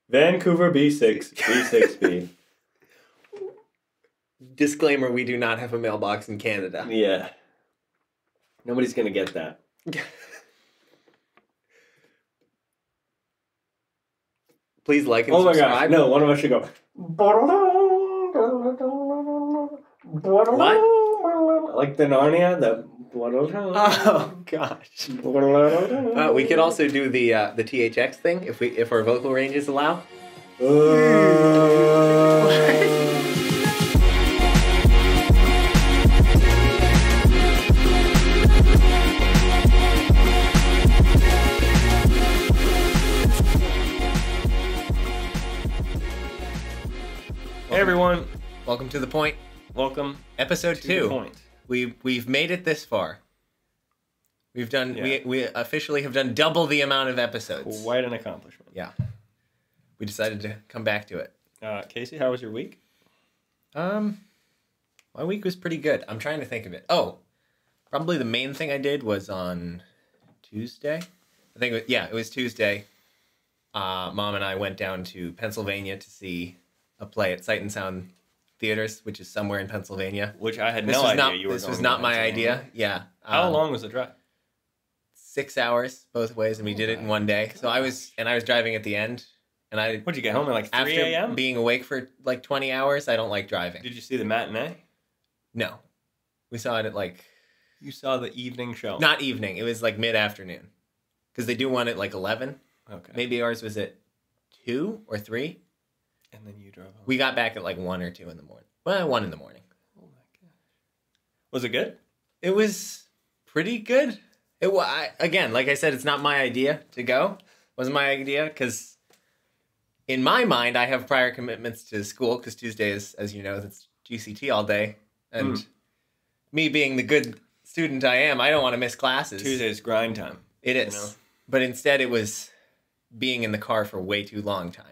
Vancouver B6, B6B. Disclaimer, we do not have a mailbox in Canada. Yeah. Nobody's going to get that. Please like and oh my subscribe. gosh, no, one of us should go. What? Like the Narnia, the... Oh gosh. We could also do the THX thing if our vocal ranges allow. Hey everyone, Welcome to The Point. welcome Episode to 2. The Point. We've made it this far. We've done Yeah. we officially have done double the amount of episodes. Quite an accomplishment. Yeah. We decided to come back to it. Casey, how was your week? My week was pretty good. I'm trying to think of it. Oh, probably the main thing I did was on Tuesday. I think it was Tuesday. Mom and I went down to Pennsylvania to see a play at Sight and Sound Theaters, which is somewhere in Pennsylvania. Which I had no idea you were This going was to not my Pennsylvania. idea. Yeah. How long was the drive? 6 hours both ways, and we did it in one day. So I was driving at the end, and What'd you get home at like 3 after a.m.? being awake for like 20 hours, I don't like driving. Did you see the matinee? No. We saw it at like... You saw the evening show. Not evening. It was like mid-afternoon. Because they do one at like 11. Okay. Maybe ours was at 2 or 3. And then you drove home. We got back at like 1 or 2 in the morning. Well, 1 in the morning. Oh my gosh. Was it good? It was pretty good. Again, like I said, it's not my idea to go. Wasn't my idea because in my mind, I have prior commitments to school because Tuesday is, as you know, that's GCT all day. And me being the good student I am, I don't want to miss classes. Tuesday's grind time. It is. You know? But instead it was being in the car for way too long time.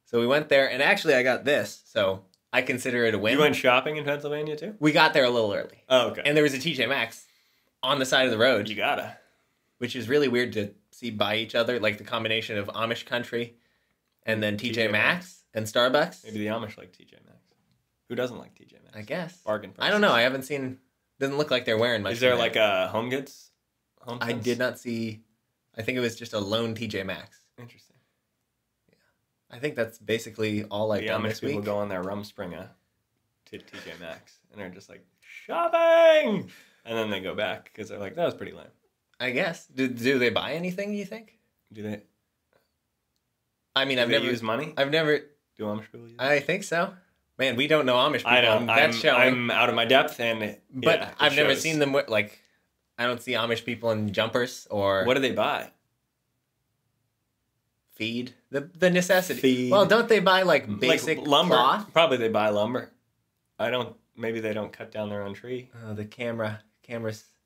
So we went there, and actually I got this, so I consider it a win. You went shopping in Pennsylvania too? We got there a little early. Oh, okay. And there was a TJ Maxx on the side of the road. You gotta. Which is really weird to see by each other, like the combination of Amish country and then TJ Maxx and Starbucks. Maybe the Amish like TJ Maxx. Who doesn't like TJ Maxx? I guess. Bargain prices. I don't know. I haven't seen... Doesn't look like they're wearing much. Is there from like a Home Goods? I did not see... I think it was just a lone TJ Maxx. Interesting. I think that's basically all I've done Amish this people week. go on their Rumspringa to TJ Maxx, and they're just like, shopping! And then they go back, because they're like, that was pretty lame. I guess. Do they buy anything, you think? Do they? I mean, Do I've they never... use money? I've never... Do Amish people use I think so. Man, we don't know Amish people. I know. and that's showing. I'm out of my depth, and But yeah, I've never shows. seen them, like... I don't see Amish people in jumpers or... What do they buy? Feed. The necessity. Feed. Well, don't they buy, like, basic like lumber. cloth? Probably they buy lumber. Maybe they don't cut down their own tree. Oh, the camera's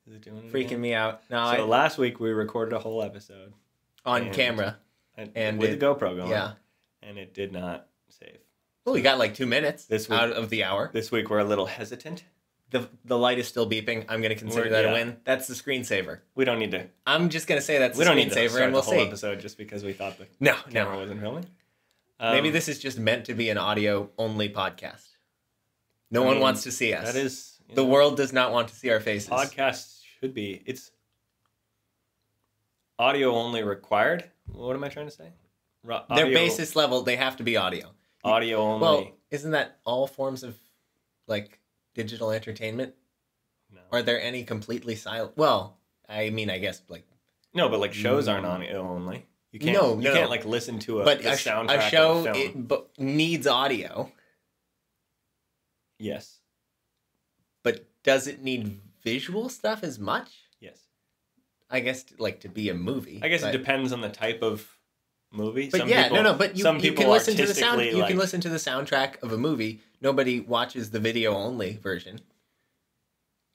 Is it doing it freaking again? me out. No, Last week we recorded a whole episode. on camera. And with it- the GoPro going. Yeah. And it did not save. Well, we got like 2 minutes This week- out of the hour. This week we're a little hesitant. The light is still beeping. I'm going to consider that a win. That's the screensaver. We don't need to. I'm just going to say that's We the don't need to screensaver, start and we'll the whole see. episode just because we thought the No. camera wasn't filming. Maybe this is just meant to be an audio-only podcast. No one wants to see us. That is... The world does not want to see our faces. Podcasts should be... It's audio only required. What am I trying to say? Their basis level, they have to be audio. Audio only. Well, isn't that all forms of, like, digital entertainment? No. Are there any completely silent? Well, I mean, I guess, like... No, but like shows aren't audio only. You can't. You can't like listen to but the soundtrack a show of a film. needs audio. Yes. But does it need visual stuff as much? Yes. I guess, like, to be a movie. I guess it depends on the type of movie. But but you can listen to the sound. You like, can listen to the soundtrack of a movie. Nobody watches the video only version.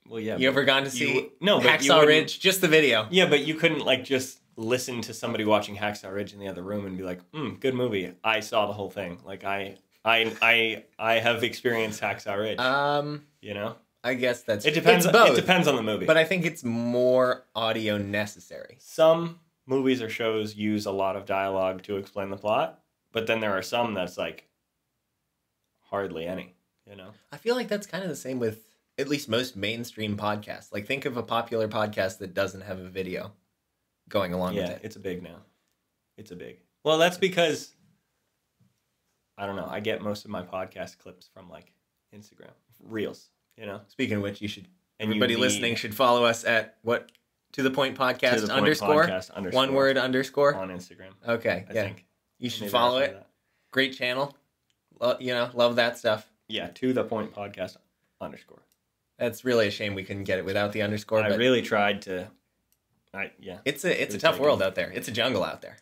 Well, yeah. You ever gone to see but you Hacksaw wouldn't- Ridge? Just the video. Yeah, but you couldn't like just listen to somebody watching Hacksaw Ridge in the other room and be like, good movie. I saw the whole thing. Like I have experienced Hacksaw Ridge. You know? I guess that's... It depends. It's both, it depends on the movie. but I think it's more audio necessary. Some movies or shows use a lot of dialogue to explain the plot, but then there are some that's like hardly any, you know? I feel like that's kind of the same with at least most mainstream podcasts. Like, think of a popular podcast that doesn't have a video going along with it. Yeah, it's a big now. It's a big. Well, that's because, I don't know, I get most of my podcast clips from, like, Instagram. Reels, you know? Speaking of which, everybody listening should follow us at what? To the Point Podcast To the underscore? Point Podcast underscore. One word underscore? On Instagram. Okay, I think. You should Maybe follow after it. that. Great channel. Love that stuff. Yeah, To the Point Podcast underscore. That's really a shame we couldn't get it without the underscore. I really tried to. It's a tough world out there. It's a jungle out there.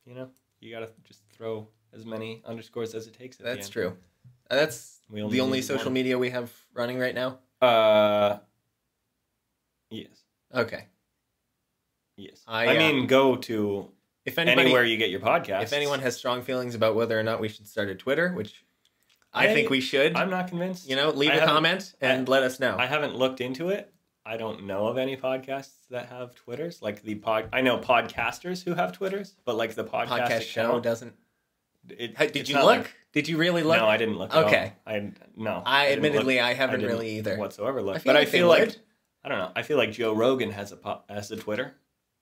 You know, you gotta just throw as many underscores as it takes. That's true. That's the only social media we have running right now. Yes. Okay. Yes. I mean, go to anywhere you get your podcast. If anyone has strong feelings about whether or not we should start a Twitter, which I think we should. I'm not convinced. Leave a comment and let us know. I haven't looked into it. I don't know of any podcasts that have Twitters. Like I know podcasters who have Twitters, but like the podcast show doesn't. Did you look? Like, did you really look? No, I didn't look. Okay. I admittedly I haven't really either whatsoever looked. But I feel like I don't know. I feel like Joe Rogan has a Twitter.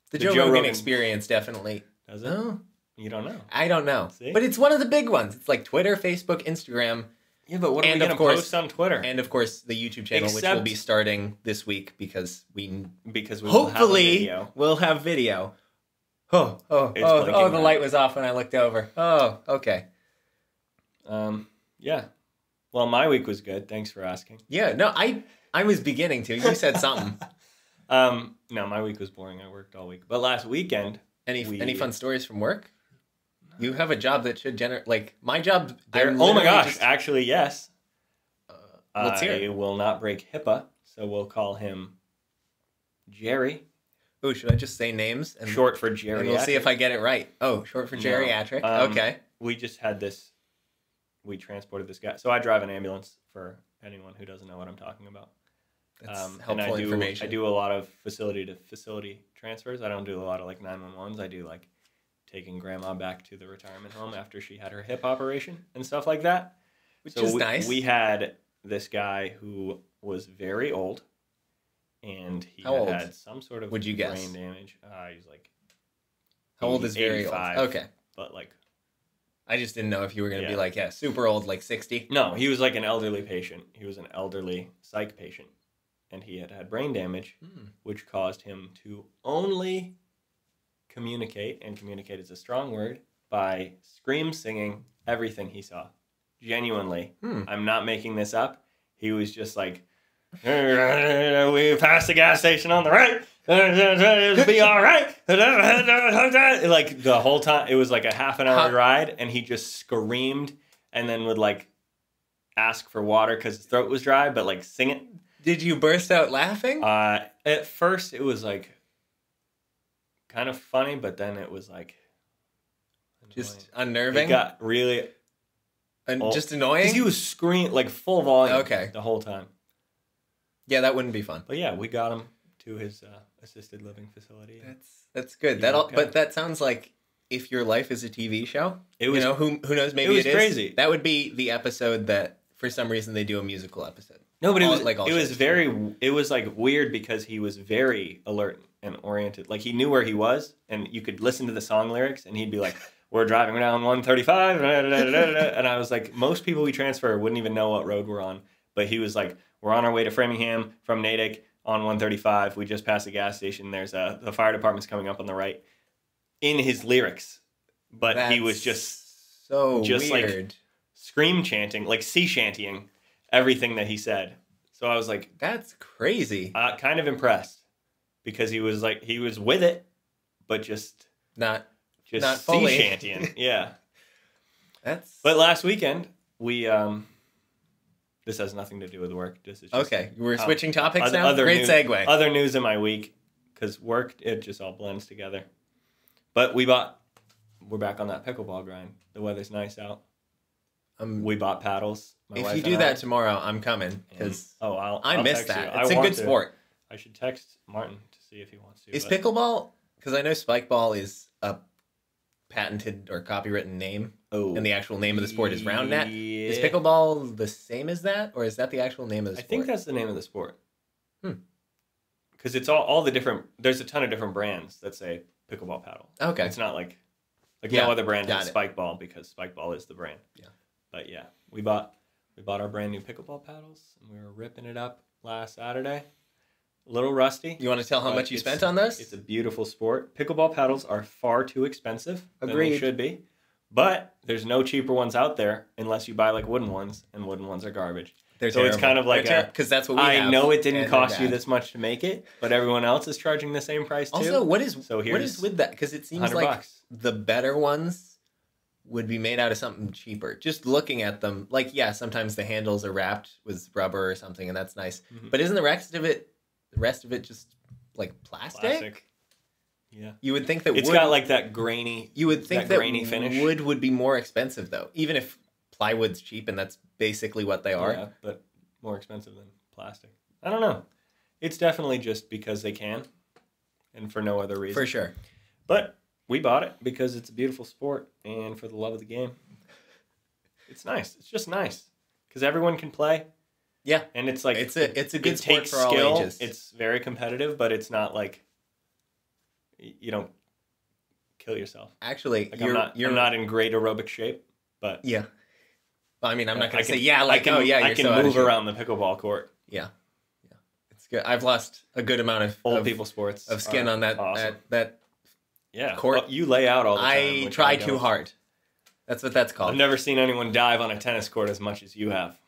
The Joe Rogan Experience definitely. Does it? Oh. You don't know. I don't know. See? But it's one of the big ones. It's like Twitter, Facebook, Instagram. Yeah, but what are we going to post on Twitter? And of course the YouTube channel, which will be starting this week because we hopefully we'll have video. Oh, the light was off when I looked over. Oh, okay. Yeah. Well, my week was good. Thanks for asking. Yeah, no, I was beginning to. You said something. No, my week was boring. I worked all week. But last weekend, any fun stories from work? You have a job that should generate, like, my job. Oh my gosh, actually, yes. Let's hear it. I will not break HIPAA, so we'll call him Jerry. Oh, should I just say names? Short for geriatric. And we'll see if I get it right. Oh, short for geriatric. Okay. We just had this. We transported this guy. So I drive an ambulance for anyone who doesn't know what I'm talking about. That's helpful information. I do a lot of facility to facility transfers. I don't do a lot of like 911s. I do like taking grandma back to the retirement home after she had her hip operation and stuff like that. Which is nice. We had this guy who was very old, and he had some sort of brain damage. He's like, how old is very old? Okay, but like, I just didn't know if you were gonna be like, super old, like 60. No, he was like an elderly patient. He was an elderly psych patient, and he had brain damage, which caused him to only communicate, and communicate is a strong word, by singing everything he saw. Genuinely. I'm not making this up. He was just like, we passed the gas station on the right. It'll be all right. Like the whole time, it was like a half an hour ride, and he just screamed and then would like ask for water because his throat was dry, but like sing it. Did you burst out laughing? At first, it was like kind of funny, but then it was like just unnerving. It got really just annoying. Because he was screaming like full volume the whole time. Yeah, that wouldn't be fun. But yeah, we got him to his assisted living facility. That's good. But that sounds like if your life is a TV show. It was, who knows? Maybe it is crazy. That would be the episode that for some reason they do a musical episode. No, but it was like weird because he was very alert and oriented. Like he knew where he was, and you could listen to the song lyrics, and he'd be like, "We're driving down 135," and I was like, most people we transfer wouldn't even know what road we're on, but he was like, "We're on our way to Framingham from Natick on 135. We just passed the gas station. There's the fire department's coming up on the right." In his lyrics, but he was just weird. Like scream chanting, like sea shantying everything that he said. So I was like, that's crazy. Kind of impressed because he was with it, but just not fully sea shantying. Yeah. But last weekend we this has nothing to do with work. This is just, okay. We're switching topics now. Great segue. Other news in my week, because work, it just all blends together. But we're back on that pickleball grind. The weather's nice out. We bought paddles. If you do that tomorrow, I'm coming because I miss that. It's a good sport. I should text Martin to see if he wants to. Is pickleball Because I know spike ball is a patented or copywritten name, and the actual name of the sport is round net. Yeah. Is pickleball the same as that, or is that the actual name of the sport? I think that's the name of the sport. Because it's all the different. There's a ton of different brands that say pickleball paddle. Okay. It's not like no other brand has it. spike ball because spike ball is the brand. Yeah. But yeah, we bought our brand new pickleball paddles and we were ripping it up last Saturday. A little rusty. You want to tell how much you spent on those? It's a beautiful sport. Pickleball paddles are far too expensive than they Agreed. should be. But there's no cheaper ones out there unless you buy like wooden ones, and wooden ones are garbage. They're so terrible. It's kind of like because that's what we have. I know it didn't cost you this much to make it, but everyone else is charging the same price too. Also, what is with that? Because it seems like $100. the better ones would be made out of something cheaper. Just looking at them, like sometimes the handles are wrapped with rubber or something, and that's nice. Mm-hmm. But isn't the rest of it just like plastic? Yeah. You would think that it's got like that grainy. You would think that grainy finish. Wood would be more expensive though, even if plywood's cheap, and that's basically what they are. Yeah, but more expensive than plastic. I don't know. It's definitely just because they can, and for no other reason. For sure. But we bought it because it's a beautiful sport and for the love of the game. It's nice. It's just nice because everyone can play. Yeah, and it's like it's a good sport for all ages. It's very competitive, but it's not like you don't kill yourself. Actually, like you're not in great aerobic shape, but yeah. Well, I mean, I'm not going to say I can move around the pickleball court. Yeah, it's good. I've lost a good amount of old people sports of skin on that awesome. that court. Well, you lay out all the time. I try too hard. That's what that's called. I've never seen anyone dive on a tennis court as much as you have.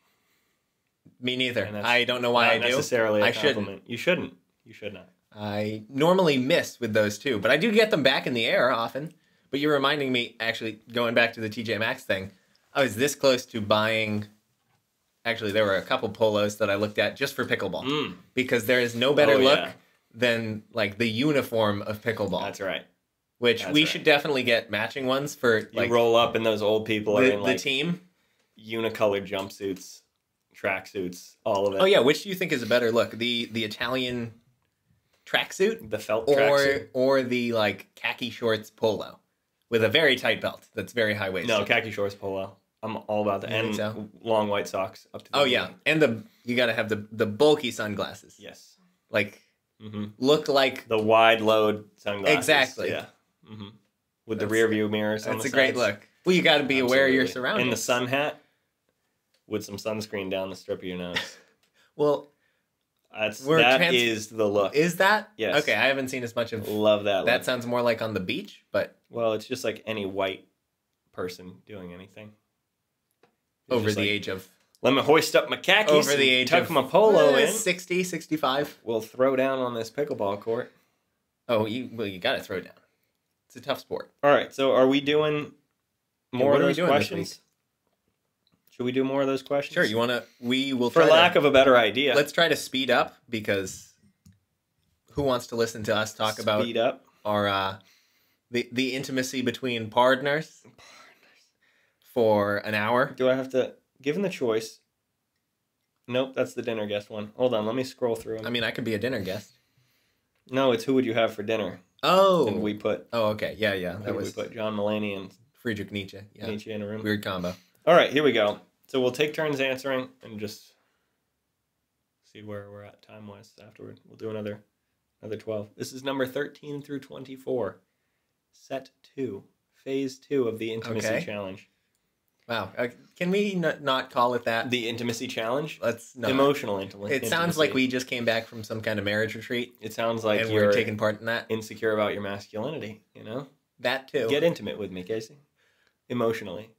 Me neither. I don't know why I do. Necessarily a compliment. You shouldn't. You should not. I normally miss with those too, but I do get them back in the air often. But you're reminding me, actually, going back to the TJ Maxx thing, I was this close to buying. Actually, there were a couple polos that I looked at just for pickleball because there is no better look than like the uniform of pickleball. That's right. Which we should definitely get matching ones for. You roll up and those old people are in like the team unicolored jumpsuits. Tracksuits, all of it. Oh yeah, which do you think is a better look? The Italian tracksuit, the felt tracksuit, or the like khaki shorts polo with a very tight belt that's very high waisted? No, khaki shorts polo. I'm all about that. And long white socks up to the knee. And you got to have the bulky sunglasses. Yes, like look like the wide load sunglasses. Exactly. Yeah, with the rear view mirrors. That's a great look. Well, you got to be aware of your surroundings. And the sun hat. With some sunscreen down the strip of your nose. Well, that is the look. Is that? Yes. Okay, I haven't seen as much of. Love that look. That sounds more like on the beach, but. Well, it's just like any white person doing anything. Over the age of. Let me hoist up my khakis. Over the age tuck of. my polo in. 60, 65. We'll throw down on this pickleball court. Oh, you got to throw down. It's a tough sport. All right, so are we doing more of those questions? Should we do more of those questions? Sure. You want to? We will. For lack of a better idea, let's try to speed up because who wants to listen to us talk about our the intimacy between partners for an hour? Do I have to? Given the choice. Nope, that's the dinner guest one. Hold on, let me scroll through them. I mean, I could be a dinner guest. No, it's who would you have for dinner? Oh, and we put. Oh, okay, yeah. We put John Mulaney and Friedrich Nietzsche. Yeah. Nietzsche in a room. Weird combo. All right, here we go. So we'll take turns answering and just see where we're at time-wise afterward. We'll do another 12. This is number 13 through 24. Set 2. Phase 2 of the Intimacy Challenge. Wow. Can we not call it that? The Intimacy Challenge? Let's not. Emotional intimacy. It sounds like we just came back from some kind of marriage retreat. It sounds like and you're we're taking part in that. Insecure about your masculinity, you know? That too. Get intimate with me, Casey. Emotionally.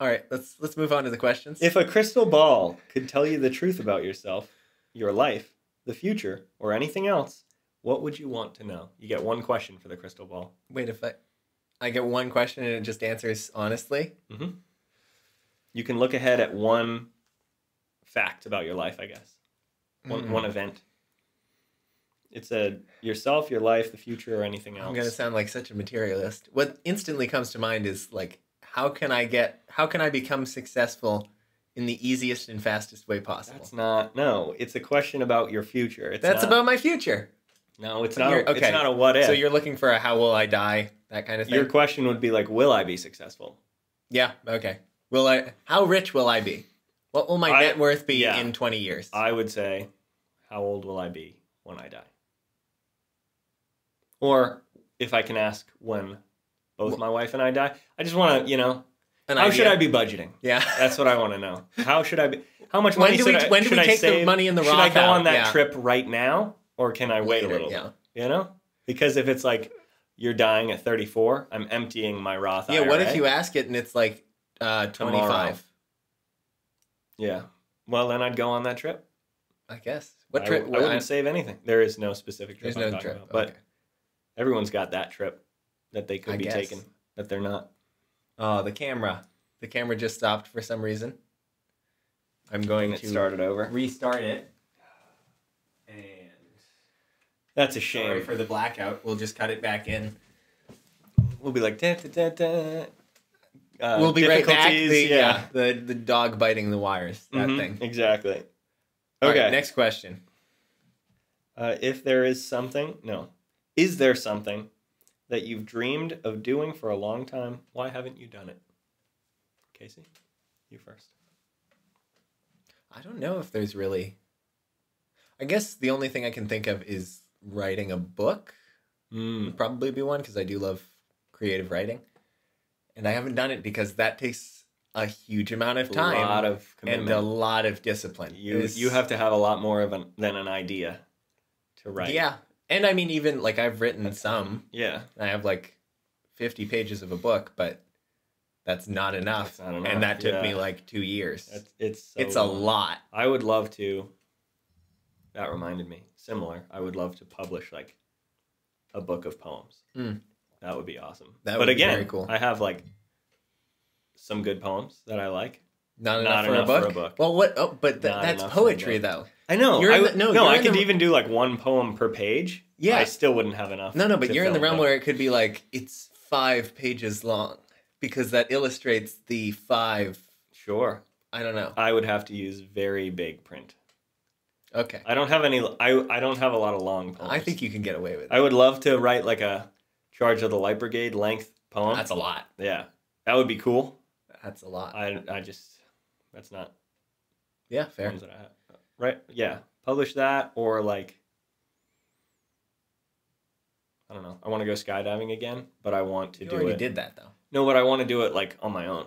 All right, let's move on to the questions. If a crystal ball could tell you the truth about yourself, your life, the future, or anything else, what would you want to know? You get one question for the crystal ball. Wait, if I get one question and it just answers honestly? Mm-hmm. You can look ahead at one fact about your life, I guess. One event. It's yourself, your life, the future, or anything else. I'm going to sound like such a materialist. What instantly comes to mind is like, how can I become successful in the easiest and fastest way possible? It's a question about your future. That's about my future. No, it's But not. okay. It's not a what if. So you're looking for a how will I die, that kind of thing? Your question would be like, will I be successful? Yeah, okay. How rich will I be? What will my net worth be in 20 years? I would say, how old will I be when I die? Or if I can ask when both my wife and I die, I just want to, how should I be budgeting? Yeah. That's what I want to know. How should I be? How much When money do we take save? the money in the Roth Should I go out? on that trip right now, or can I wait a little? Yeah. Because if it's like you're dying at 34, I'm emptying my Roth IRA. Yeah, what if you ask it and it's like 25? Tomorrow. Yeah. Well, then I'd go on that trip. I guess. What trip? I wouldn't save anything. There is no specific trip I'm talking about. But everyone's got that trip that they could be taking that they're not. Oh, the camera. The camera just stopped for some reason. I'm going to start it over. Restart it. And that's a shame. Sorry for the blackout. We'll just cut it back in. We'll be like, da, da, da, da. We'll be right back. The dog biting the wires. That thing. Exactly. Okay. Right, next question. Is there something that you've dreamed of doing for a long time? Why haven't you done it? Casey, you first. I don't know if there's really... I guess the only thing I can think of is writing a book. Would probably be one, because I do love creative writing. And I haven't done it because that takes a huge amount of time. A lot of commitment. And a lot of discipline. You have to have a lot more than an idea to write. Yeah. And I mean, even like I've written some. Yeah. I have like 50 pages of a book, but that's not enough. And that took me like 2 years. It's a lot. I would love to. That reminded me. Similar. I would love to publish like a book of poems. That would be awesome. But again, be very cool. I have like some good poems that I like. Not enough for a book. Well, what? Oh, but that's poetry, though. I know. I could even do like one poem per page. Yeah, I still wouldn't have enough. No, but you're in the realm where it could be like it's 5 pages long because that illustrates the 5. Sure. I don't know. I would have to use very big print. Okay. I don't have any. I don't have a lot of long poems. I think you can get away with it. I would love to write like a Charge of the Light Brigade length poem. That's a lot. Yeah, that would be cool. That's a lot. That's not. Yeah, fair. That I have. Right? Yeah, publish that or like. I don't know. I want to go skydiving again, but I want to do it. You already did that though. No, but I want to do it like on my own.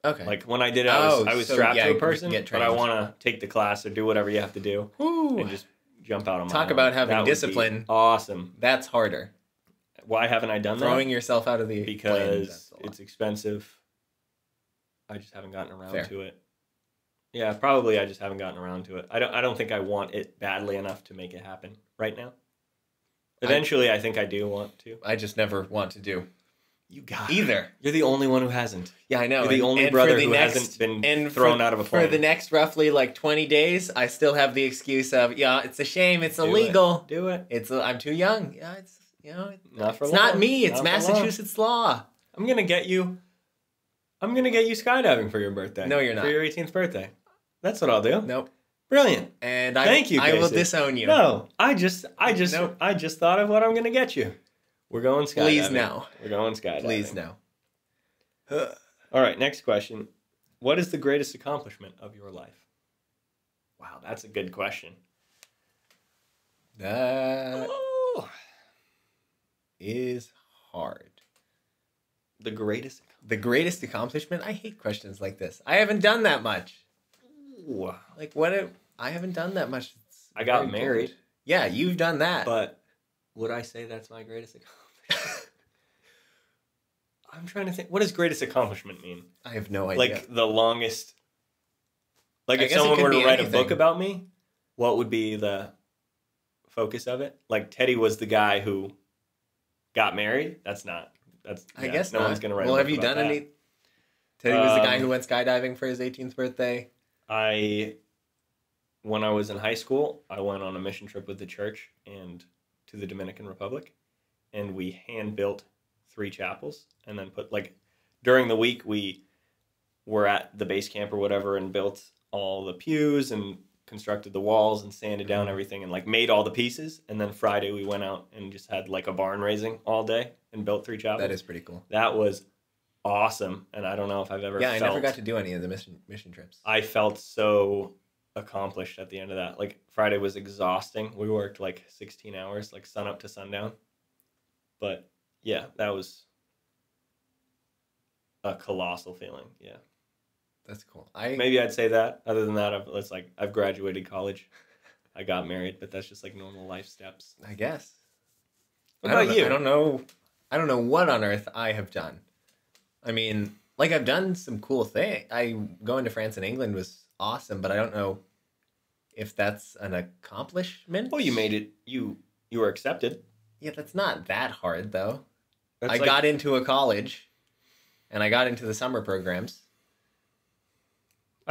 Okay. Like when I did it, I was strapped to a person, but I want to take the class or do whatever you have to do and just jump out on my own. Talk about having discipline. Awesome. That's harder. Why haven't I done that? Throwing yourself out of the because it's expensive. I just haven't gotten around to it. Yeah, probably I just haven't gotten around to it. I don't think I want it badly enough to make it happen right now. Eventually, I think I do want to. I just never want to do. You got either. You're the only one who hasn't. Yeah, I know. You're the only brother who hasn't been thrown out of a plane. For the next roughly like 20 days, I still have the excuse of, it's a shame, it's illegal. Do it. I'm too young. Yeah, it's not for it's not me. It's Massachusetts law. I'm gonna get you skydiving for your birthday. No, you're not. For your 18th birthday. That's what I'll do. Nope. Brilliant. And thank you. I will disown you. No, I just thought of what I'm gonna get you. We're going skydiving. Please now. We're going skydiving. Please now. All right, next question. What is the greatest accomplishment of your life? Wow, that's a good question. That is hard. The greatest accomplishment? I hate questions like this. I haven't done that much. Ooh. Like I haven't done that much. I got married. Yeah, you've done that. But would I say that's my greatest accomplishment? I'm trying to think. What does greatest accomplishment mean? I have no idea. Like the longest. Like if someone were to write a book about me, what would be the focus of it? Like Teddy was the guy who got married. I guess no one's gonna write. Well, a book have you about done that. any? Teddy was the guy who went skydiving for his 18th birthday. When I was in high school, I went on a mission trip with the church and to the Dominican Republic, and we hand built 3 chapels, and then during the week we were at the base camp or whatever and built all the pews and constructed the walls and sanded down everything and like made all the pieces. And then Friday we went out and just had like a barn raising all day and built 3 chapels. That is pretty cool. That was awesome. And I don't know if I've ever I never got to do any of the mission trips. I felt so accomplished at the end of that. Like Friday was exhausting. We worked like 16 hours, like sun up to sundown. But yeah, that was a colossal feeling. Yeah. That's cool. Maybe I'd say that. Other than that, I've graduated college. I got married, but that's just like normal life steps. I guess. What about you? I don't know what on earth I have done. I mean, like I've done some cool things. Going to France and England was awesome, but I don't know if that's an accomplishment. Well, you made it. You were accepted. Yeah, that's not that hard though. I got into a college, and I got into the summer programs.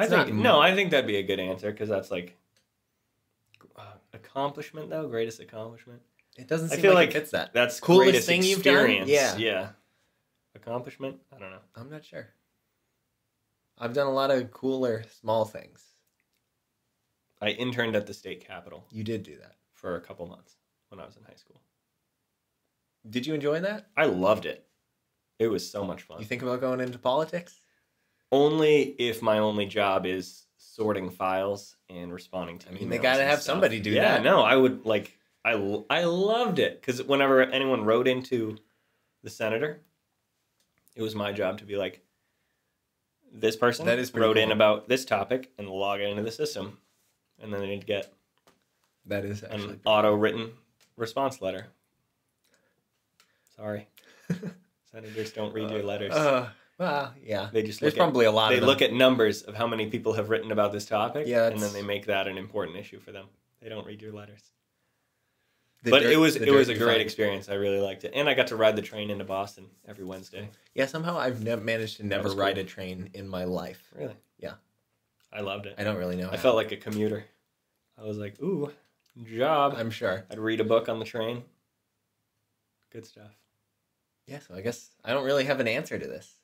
I think that'd be a good answer because that's like accomplishment though, greatest accomplishment. It doesn't seem like it fits that. That's coolest thing you've done. Yeah. Accomplishment? I don't know. I'm not sure. I've done a lot of cooler small things. I interned at the state capitol. You did do that for a couple months when I was in high school. Did you enjoy that? I loved it. It was so much fun. You think about going into politics? Only if my only job is sorting files and responding to emails. I mean, they got to have somebody do that. Yeah, no, I would like. I loved it because whenever anyone wrote into the senator, it was my job to be like, this person wrote in about this topic and log it into the system, and then they'd get an auto-written response letter. Sorry, senators don't read your letters. Well, yeah. They just There's probably a lot of them. They look at numbers of how many people have written about this topic, and then they make that an important issue for them. They don't read your letters. But it was a great experience. I really liked it. And I got to ride the train into Boston every Wednesday. Yeah, somehow I've managed to never ride a train in my life. Really? Yeah. I loved it. I don't really know. I felt like a commuter. I was like, ooh, job. I'm sure. I'd read a book on the train. Good stuff. Yeah, so I guess I don't really have an answer to this.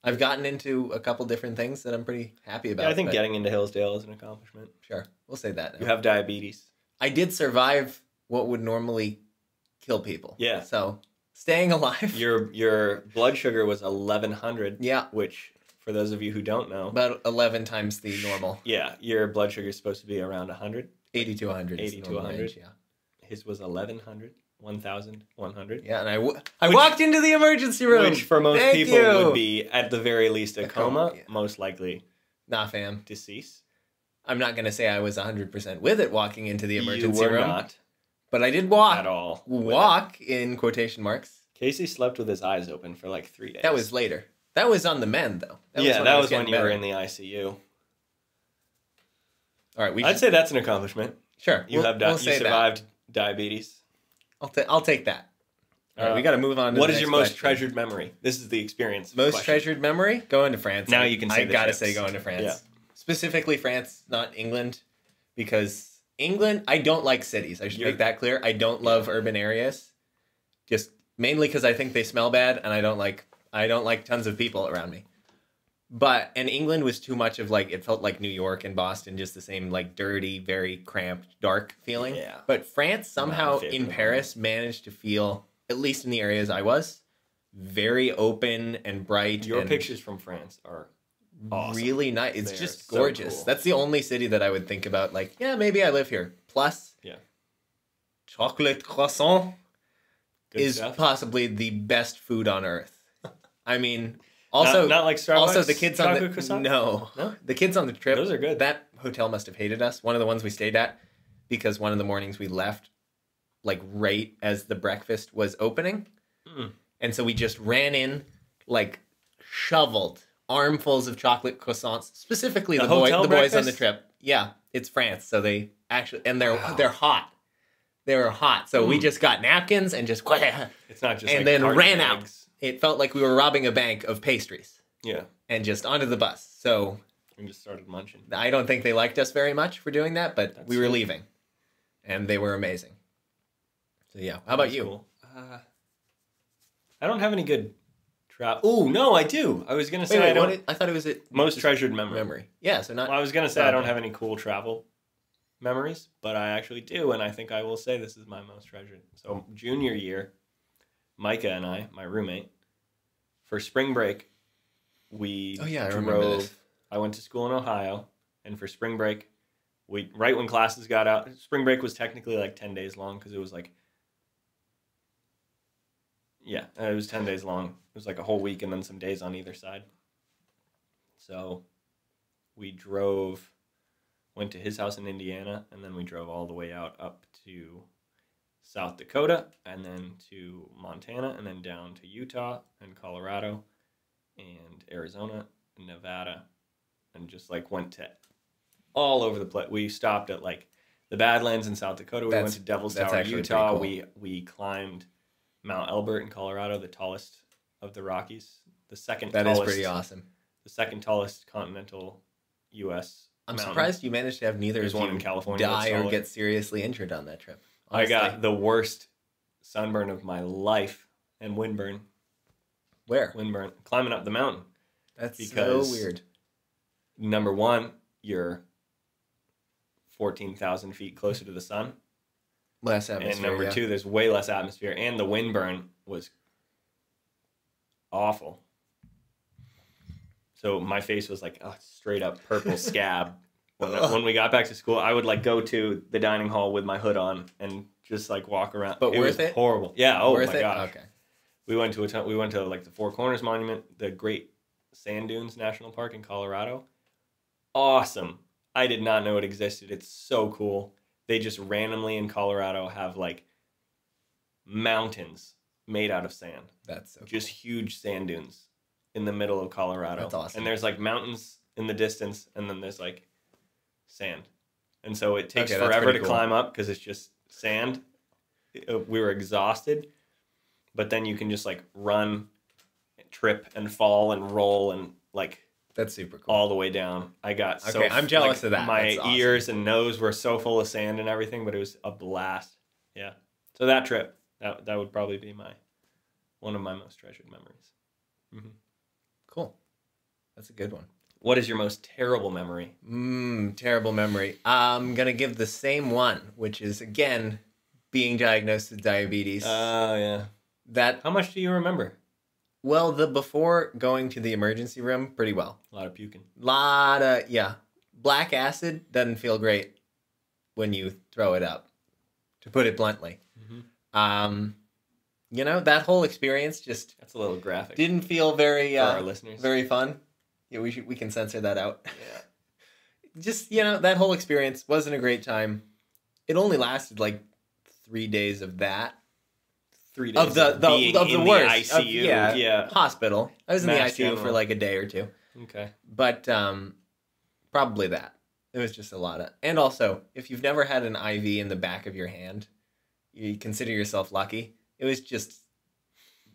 I've gotten into a couple different things that I'm pretty happy about. Yeah, I think getting into Hillsdale is an accomplishment. Sure. We'll say that now. You have diabetes. I did survive what would normally kill people. Yeah. So staying alive. Your blood sugar was 1100. Yeah. Which, for those of you who don't know, about 11 times the normal. Yeah. Your blood sugar is supposed to be around 100. 80 to 100. 80 to 100. Range, yeah. His was 1100. 1,100. Yeah, and I walked into the emergency room. Which for most people would be, at the very least, a coma. Yeah. Most likely, nah, fam. Deceased. I'm not going to say I was 100% with it walking into the emergency room. You were not. But I did walk. At all. Walk, in quotation marks. Casey slept with his eyes open for like 3 days. That was later. That was on the mend, though. That was when you were in the ICU. All right, I'd say that's an accomplishment. Sure. You survived diabetes. I'll take that. All right, we got to move on to what is your most treasured memory? This is the experience. Most treasured memory? Going to France. Now you can say I got to say going to France. Yeah. Specifically France, not England, because England, I don't like cities. I should make that clear. I don't love urban areas. Just mainly because I think they smell bad and I don't like tons of people around me. And England was too much of like, it felt like New York and Boston, just the same like dirty, very cramped, dark feeling. Yeah. But France somehow in Paris managed to feel, at least in the areas I was, very open and bright. Your pictures from France are awesome. Really nice. It's just gorgeous. So cool. That's the only city that I would think about like, yeah, maybe I live here. Plus, chocolate croissant is possibly the best food on earth. I mean... Also, not like Starbucks. Also, the kids on the croissant? No, the kids on the trip. Those are good. That hotel must have hated us. One of the ones we stayed at, because one of the mornings we left, like right as the breakfast was opening, and so we just ran in, like shoveled armfuls of chocolate croissants. Specifically, the boys on the trip. Yeah, it's France, so they actually they're hot. They were hot, so we just got napkins and just it's not just and like then ran out. Eggs. It felt like we were robbing a bank of pastries. Yeah. And just onto the bus. So... we just started munching. I don't think they liked us very much for doing that, but we were leaving. And they were amazing. So yeah. How about you? Cool. I don't have any good travel... Oh, no, I do. I was going to say I thought it was... Most treasured memory. Yeah, so not... Well, I was going to say I don't have any cool travel memories, but I actually do, and I think I will say this is my most treasured. So junior year, Micah and I, my roommate, for spring break, we I remember this. I went to school in Ohio, and for spring break, right when classes got out, spring break was technically like 10 days long because it was like, yeah, it was 10 days long. It was like a whole week and then some days on either side. So we went to his house in Indiana, and then we drove all the way up to South Dakota, and then to Montana, and then down to Utah and Colorado and Arizona and Nevada, and just like went to all over the place. We stopped at like the Badlands in South Dakota. We went to Devil's Tower, Utah. Cool. We climbed Mount Elbert in Colorado, the tallest of the Rockies, the second tallest. That is pretty awesome. The second tallest continental U.S. I'm mountain. surprised you managed to have neither of one you in California die or get seriously injured on that trip. Honestly. I got the worst sunburn of my life and windburn. Where? Windburn. Climbing up the mountain. That's so weird. Number one, you're 14,000 feet closer to the sun. Less atmosphere. And number two, there's way less atmosphere. And the windburn was awful. So my face was like a straight up purple scab. When we got back to school, I would like go to the dining hall with my hood on and just like walk around. But worth it? Horrible. Yeah. Oh worth my gosh. Okay. We went to like the Four Corners Monument, the Great Sand Dunes National Park in Colorado. Awesome. I did not know it existed. It's so cool. They just randomly in Colorado have like mountains made out of sand. That's so just huge sand dunes in the middle of Colorado. That's awesome. And there's like mountains in the distance, and then there's like sand. And so it takes forever to climb up because it's just sand. We were exhausted, but then you can just like run, trip, and fall and roll and like. That's super cool. All the way down. I got I'm jealous of that. My ears and nose were so full of sand and everything, but it was a blast. Yeah. So that trip, that would probably be one of my most treasured memories. Mm-hmm. Cool. That's a good one. What is your most terrible memory? Terrible memory. I'm going to give the same one, which is, again, being diagnosed with diabetes. Oh, yeah. How much do you remember? Well, before going to the emergency room, pretty well. A lot of puking. Black acid doesn't feel great when you throw it up, to put it bluntly. Mm-hmm. That whole experience just... That's a little graphic. Didn't feel very... for our listeners. Very fun. Yeah, we can censor that out. Yeah. Just, that whole experience wasn't a great time. It only lasted like 3 days of that. 3 days of the worst ICU, hospital. I was in the ICU general. for like a day or two. Okay, but probably that. It was just a lot of, and also if you've never had an IV in the back of your hand, you consider yourself lucky. It was just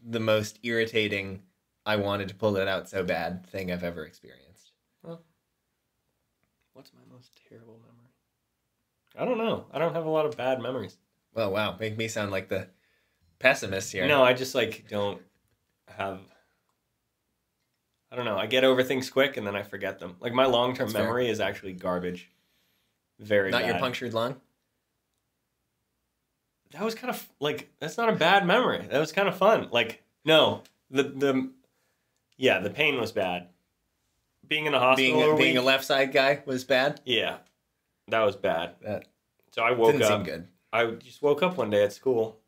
the most irritating. I wanted to pull it out so bad thing I've ever experienced. Well, what's my most terrible memory? I don't know. I don't have a lot of bad memories. Oh wow, make me sound like the pessimist here. No, I just like don't have. I don't know. I get over things quick and then I forget them. Like my long-term memory is actually garbage. Very bad. Not your punctured lung? That was kind of like that's not a bad memory. That was kind of fun. Like no, the pain was bad. Being in a hospital, being a left side guy was bad. Yeah, that was bad. So I didn't seem good. I just woke up one day at school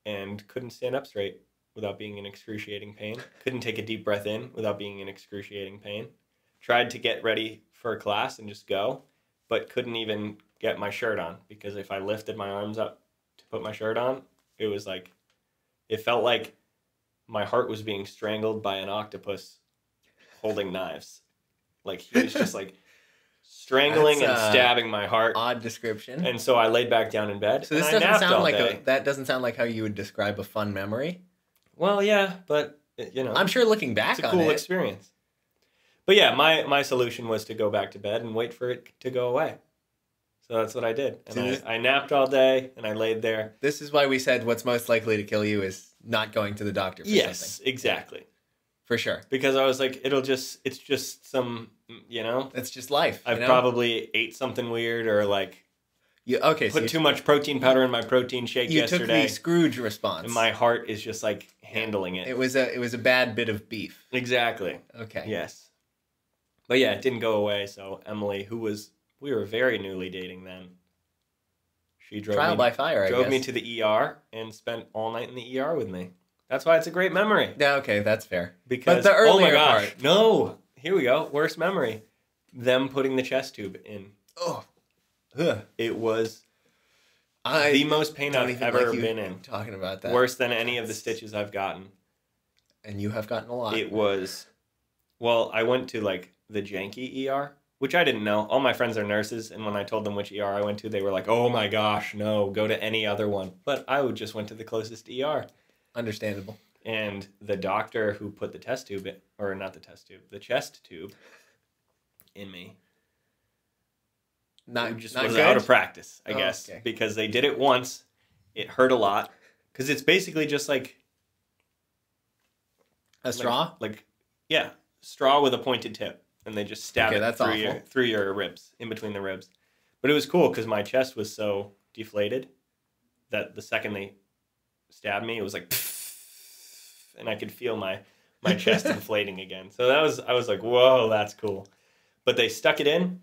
and couldn't stand up straight without being in excruciating pain. Couldn't take a deep breath in without being in excruciating pain. Tried to get ready for a class and just go, but couldn't even get my shirt on because if I lifted my arms up to put my shirt on, it felt like my heart was being strangled by an octopus holding knives. Like he was just like strangling and stabbing my heart. Odd description. And so I laid back down in bed. So this doesn't sound like that doesn't sound like how you would describe a fun memory. Well, yeah, but I'm sure looking back it's a cool experience. But yeah, my solution was to go back to bed and wait for it to go away. So that's what I did. And I napped all day and I laid there. This is why we said what's most likely to kill you is not going to the doctor for something. Yes, exactly. For sure. Because I was like, it's just some, It's just life. I probably ate something weird or like Okay, put too much protein powder in my protein shake you yesterday. took the Scrooge response. And my heart is just like handling it. It was a bad bit of beef. Exactly. Okay. Yes. But yeah, it didn't go away. So Emily, we were very newly dating then. She drove Trial by fire, I guess. Drove me to the ER and spent all night in the ER with me. That's why it's a great memory. Yeah, okay, that's fair. Because, but the earlier oh my gosh, part. no. Here we go. Worst memory. Them putting the chest tube in. Oh. It was the most pain I've ever been in. Talking about that. Worse than any of the stitches I've gotten. And you have gotten a lot. It was, well, I went to like the janky ER, which I didn't know. All my friends are nurses, and when I told them which ER I went to, they were like, oh my gosh, no, go to any other one. But I just went to the closest ER. Understandable. And the doctor who put the chest tube in me, was out of practice, I guess, okay. Because they did it once. It hurt a lot because it's basically just like a straw, straw with a pointed tip, and they just stab it through your ribs, in between the ribs. But it was cool because my chest was so deflated that the second they stabbed me, it was like, and I could feel my chest inflating again. So I was like, whoa, that's cool. But they stuck it in,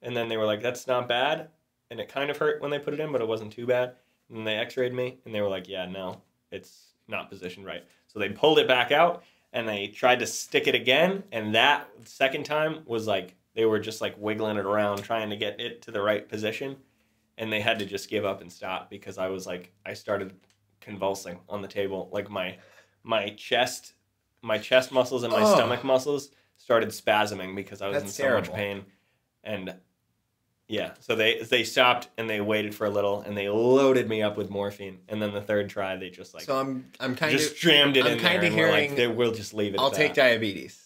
and then they were like, that's not bad. And it kind of hurt when they put it in, but it wasn't too bad. And then they x-rayed me, and they were like, yeah, no, it's not positioned right. So they pulled it back out, and they tried to stick it again. And that second time was like, they were just like wiggling it around, trying to get it to the right position. And they had to just give up and stop because I was like, I started convulsing on the table. Like my chest muscles and my stomach muscles started spasming because I was in so much pain. And yeah, so they stopped and they waited for a little and they loaded me up with morphine. And then the third try, they just like, so I'm kind just jammed it I'm in kind there. of hearing, like, we'll just leave it. I'll take diabetes.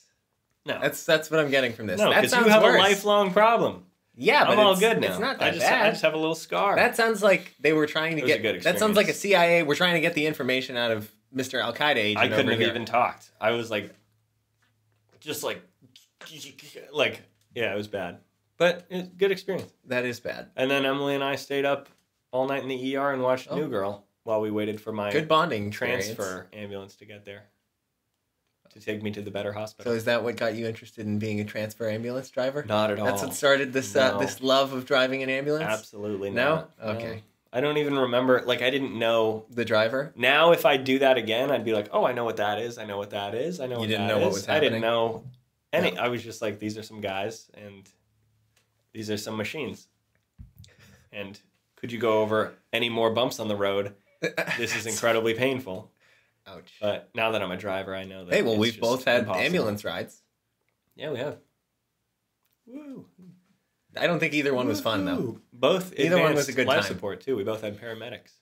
No, that's what I'm getting from this. No, because you have a lifelong problem. Yeah, but I'm all good now. It's not that bad. I just have a little scar. That sounds like they were trying to get. That sounds like a CIA. We're trying to get the information out of Mr. Al Qaeda agent. I couldn't have even talked. I was like, just like, yeah, it was bad, but it's good experience. That is bad. And then Emily and I stayed up all night in the ER and watched New Girl while we waited for my good bonding transfer ambulance to get there. To take me to the better hospital. So is that what got you interested in being a transfer ambulance driver? Not at all. That's what started this this love of driving an ambulance? Absolutely not. No? Okay. No. I don't even remember. Like, I didn't know. The driver? Now, if I do that again, I'd be like, oh, I know what that is. I know what that is. I know what that is. You didn't know what was happening? I didn't know any. No. I was just like, these are some guys, and these are some machines. And could you go over any more bumps on the road? This is incredibly painful. Ouch. But now that I'm a driver, I know that. Hey, well, we've both had ambulance rides. Yeah, we have. Woo. I don't think either one was fun, though. Either one was a good life support, too. We both had paramedics.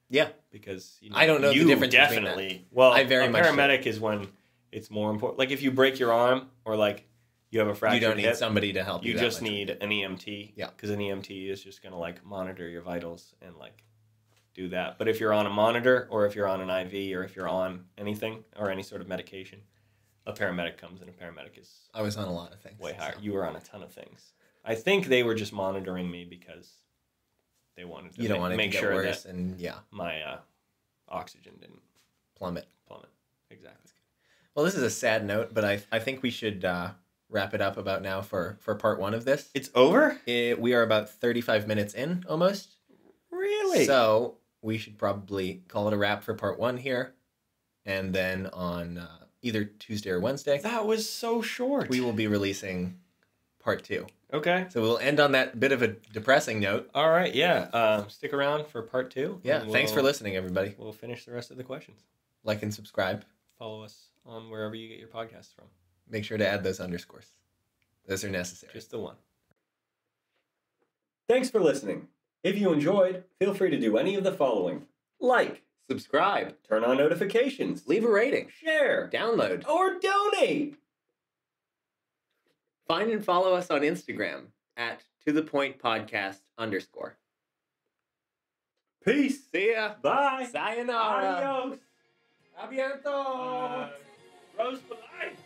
Yeah. Because I don't know the difference definitely. Between that. Well, I very much paramedic is when it's more important. Like, if you break your arm or, like, you have a fractured hip. You don't need somebody to help you. You just need an EMT. Yeah. Because an EMT is just going to, like, monitor your vitals and, like, do that. But if you're on a monitor or if you're on an IV or if you're on anything or any sort of medication, a paramedic comes, and a paramedic is... I was on a lot of things. Way higher. So. You were on a ton of things. I think they were just monitoring me because they wanted to make sure that my oxygen didn't plummet. Exactly. Well, this is a sad note, but I think we should wrap it up about now for part one of this. It's over? We are about 35 minutes in, almost. Really? So we should probably call it a wrap for part one here. And then on either Tuesday or Wednesday. That was so short. We will be releasing part two. Okay. So we'll end on that bit of a depressing note. All right, yeah. Stick around for part two. Yeah, thanks for listening, everybody. We'll finish the rest of the questions. Like and subscribe. Follow us on wherever you get your podcasts from. Make sure to add those underscores. Those are necessary. Just the one. Thanks for listening. If you enjoyed, feel free to do any of the following. Like. Subscribe. Turn on notifications. Leave a rating. Share. Download. Or donate. Find and follow us on Instagram at @ToThePointPodcast_. Peace. See ya. Bye. Sayonara. Adios. A bientôt. Rose for life.